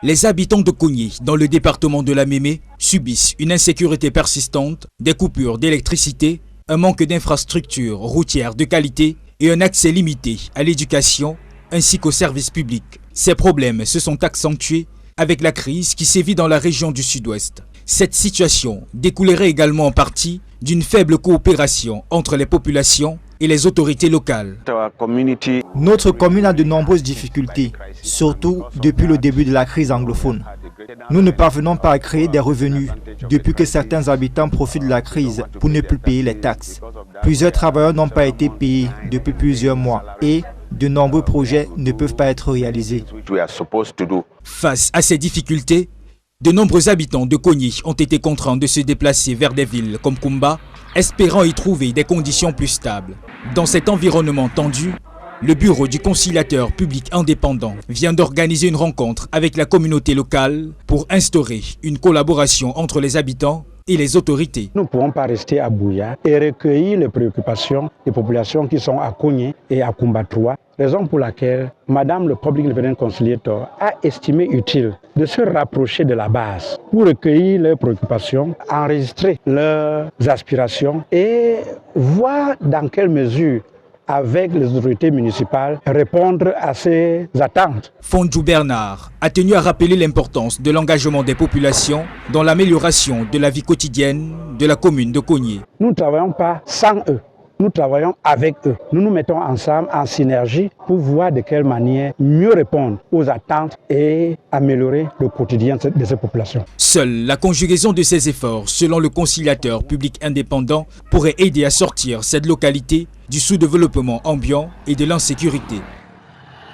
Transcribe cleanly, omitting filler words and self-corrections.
Les habitants de Kogné, dans le département de la Mémé, subissent une insécurité persistante, des coupures d'électricité, un manque d'infrastructures routières de qualité et un accès limité à l'éducation ainsi qu'aux services publics. Ces problèmes se sont accentués avec la crise qui sévit dans la région du Sud-Ouest. Cette situation découlerait également en partie d'une faible coopération entre les populations et les autorités locales. Notre commune a de nombreuses difficultés, surtout depuis le début de la crise anglophone. Nous ne parvenons pas à créer des revenus depuis que certains habitants profitent de la crise pour ne plus payer les taxes. Plusieurs travailleurs n'ont pas été payés depuis plusieurs mois et de nombreux projets ne peuvent pas être réalisés. Face à ces difficultés, de nombreux habitants de Kogné ont été contraints de se déplacer vers des villes comme Kumba, espérant y trouver des conditions plus stables. Dans cet environnement tendu, le bureau du conciliateur public indépendant vient d'organiser une rencontre avec la communauté locale pour instaurer une collaboration entre les habitants et les autorités. Nous ne pouvons pas rester à Bouya et recueillir les préoccupations des populations qui sont à Kogné et à Kumba 3, raison pour laquelle Madame le Public Independent Conciliator a estimé utile de se rapprocher de la base pour recueillir leurs préoccupations, enregistrer leurs aspirations et voir dans quelle mesure avec les autorités municipales, répondre à ces attentes. Fondjou Bernard a tenu à rappeler l'importance de l'engagement des populations dans l'amélioration de la vie quotidienne de la commune de Kogné. Nous ne travaillons pas sans eux, nous travaillons avec eux. Nous nous mettons ensemble en synergie pour voir de quelle manière mieux répondre aux attentes et améliorer le quotidien de ces populations. Seule la conjugaison de ces efforts, selon le conciliateur public indépendant, pourrait aider à sortir cette localité du sous-développement ambiant et de l'insécurité.